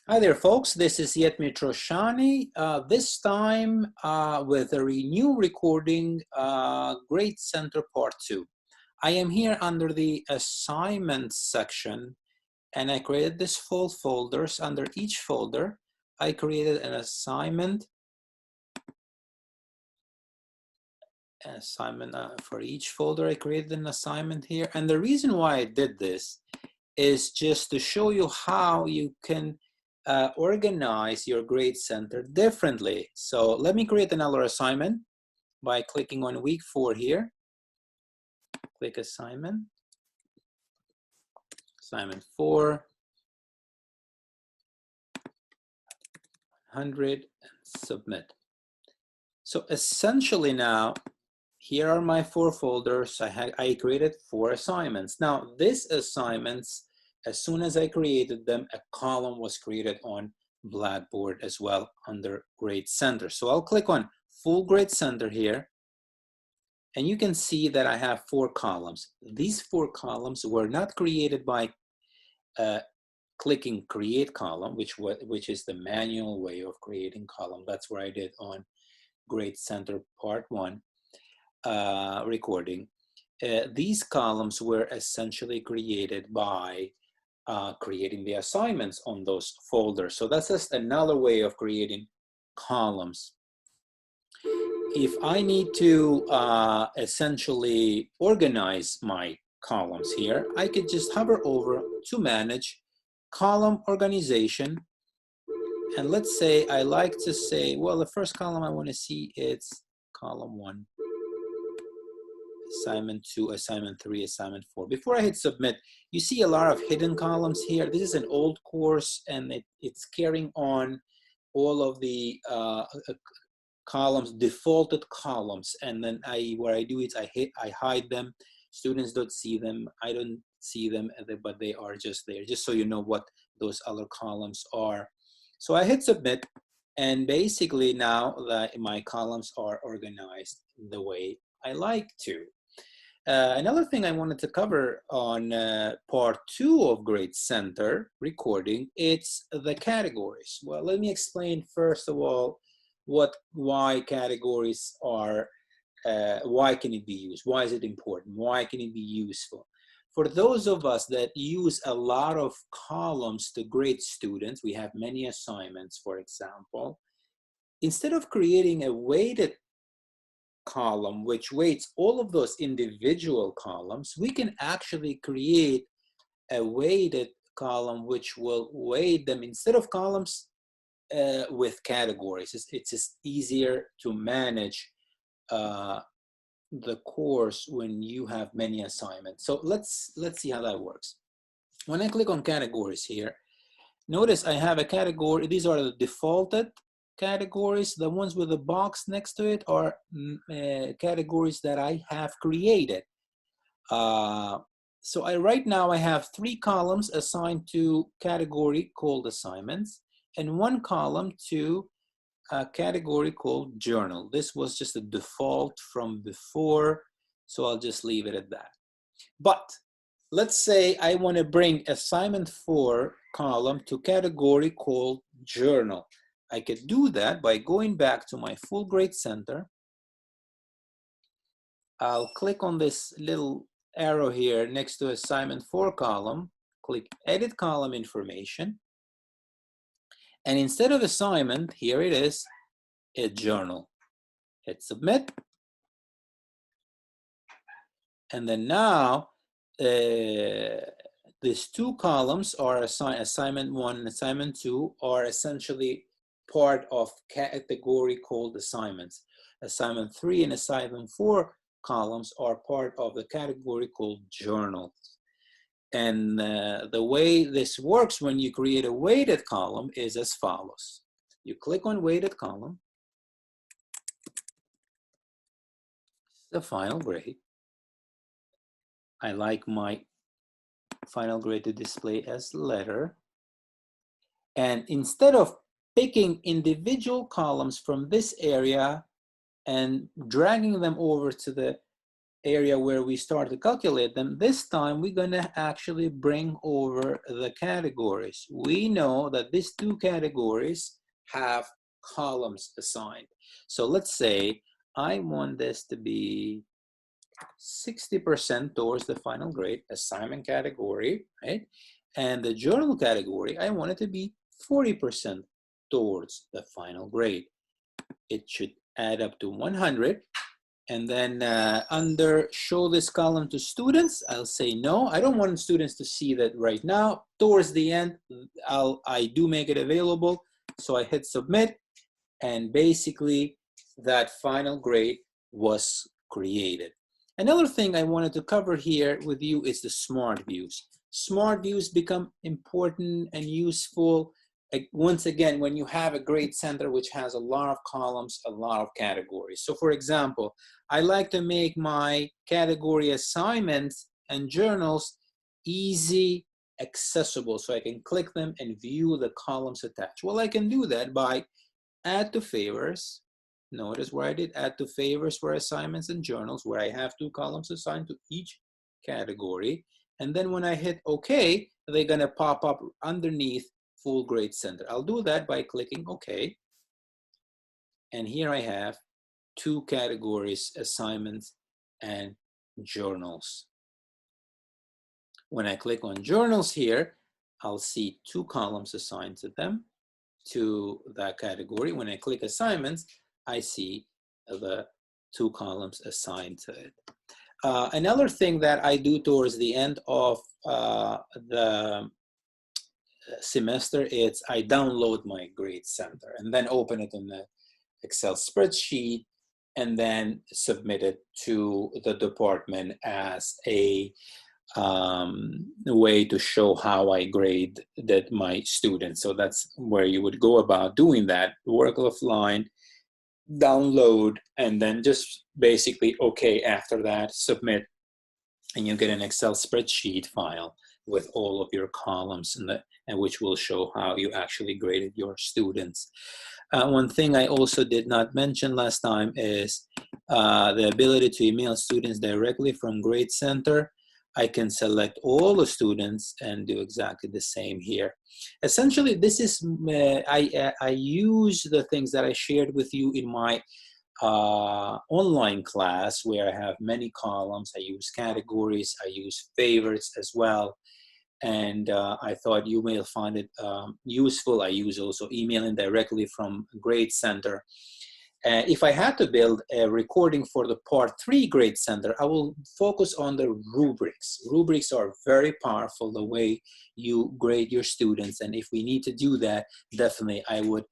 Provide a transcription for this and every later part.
Hi there, folks. This is Jetmir Troshani, this time with a new recording, Grade Center Part 2. I am here under the Assignments section, and I created this full folders. Under each folder, I created an assignment for each folder. I created an assignment here, and the reason why I did this is just to show you how you can organize your grade center differently. So let me create another assignment by clicking on week 4 here. Click assignment, assignment 4, 100, and submit. So essentially now, here are my 4 folders. I created 4 assignments. Now these assignments, as soon as I created them, a column was created on Blackboard as well under Grade Center. So I'll click on Full Grade Center here, and you can see that I have 4 columns. These 4 columns were not created by clicking Create Column, which is the manual way of creating column. That's what I did on Grade Center Part 1 recording. These columns were essentially created by creating the assignments on those folders. So that's just another way of creating columns. If I need to essentially organize my columns here, I could just hover over to Manage, Column Organization, and let's say I like to say, well, the first column I want to see is column 1. Assignment 2, Assignment 3, Assignment 4. Before I hit submit, you see a lot of hidden columns here. This is an old course, and it's carrying on all of the columns, defaulted columns. And then what I do is I hide them. Students don't see them. I don't see them, but they are just there, just so you know what those other columns are. So I hit submit, and basically now that my columns are organized the way I like to. Another thing I wanted to cover on part 2 of Grade Center recording, it's the categories. Well, let me explain first of all why categories are, why can it be used? Why is it important? Why can it be useful? For those of us that use a lot of columns to grade students, we have many assignments, for example, instead of creating a weighted column which weights all of those individual columns, we can actually create a weighted column which will weight them instead of columns with categories. It's just easier to manage the course when you have many assignments. So let's see how that works. When I click on categories here, notice I have a category. These are the defaulted categories. The ones with the box next to it are categories that I have created. So right now I have 3 columns assigned to category called assignments, and 1 column to a category called journal. This was just a default from before, so I'll just leave it at that. But let's say I want to bring assignment 4 column to category called journal. I could do that by going back to my full grade center. I'll click on this little arrow here next to assignment 4 column, click edit column information. And instead of assignment, here it is, a journal. Hit submit. And then now, these 2 columns are assignment 1 and assignment 2 are essentially part of category called assignments. Assignment 3 and assignment 4 columns are part of the category called journals. And the way this works when you create a weighted column is as follows. You click on weighted column, the final grade. I like my final grade to display as letter. And instead of picking individual columns from this area and dragging them over to the area where we start to calculate them, this time we're going to actually bring over the categories. We know that these two categories have columns assigned. So let's say I want this to be 60% towards the final grade, assignment category, right? And the journal category, I want it to be 40% towards the final grade. It should add up to 100. And then under show this column to students, I'll say no. I don't want students to see that right now. Towards the end, I do make it available. So I hit submit, and basically that final grade was created. Another thing I wanted to cover here with you is the smart views. Smart views become important and useful once again when you have a grade center which has a lot of columns, a lot of categories. So for example, I like to make my category assignments and journals easy accessible, so I can click them and view the columns attached. Well, I can do that by add to favorites. Notice where I did add to favorites for assignments and journals, where I have two columns assigned to each category. And then when I hit OK, they're going to pop up underneath full grade center. I'll do that by clicking OK. And here I have two categories, assignments and journals. When I click on journals here, I'll see two columns assigned to them, to that category. When I click assignments, I see the two columns assigned to it. Another thing that I do towards the end of the semester is I download my grade center and then open it in the Excel spreadsheet and then submit it to the department as a way to show how I grade that my students. So that's where you would go about doing that. Work offline, download, and then just basically okay after that, submit, and you get an Excel spreadsheet file with all of your columns and which will show how you actually graded your students. One thing I also did not mention last time is the ability to email students directly from Grade Center. I can select all the students and do exactly the same here. Essentially, this is, I use the things that I shared with you in my online class where I have many columns. I use categories, I use favorites as well. And I thought you may find it useful. I use also emailing directly from Grade Center. If I had to build a recording for the Part 3 Grade Center, I will focus on the rubrics. Rubrics are very powerful, the way you grade your students. And if we need to do that, definitely I would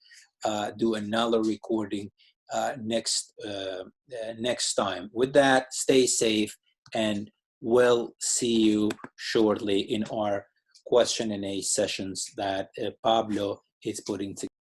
do another recording next time. With that, stay safe, and we'll see you shortly in our question and A sessions that Pablo is putting together.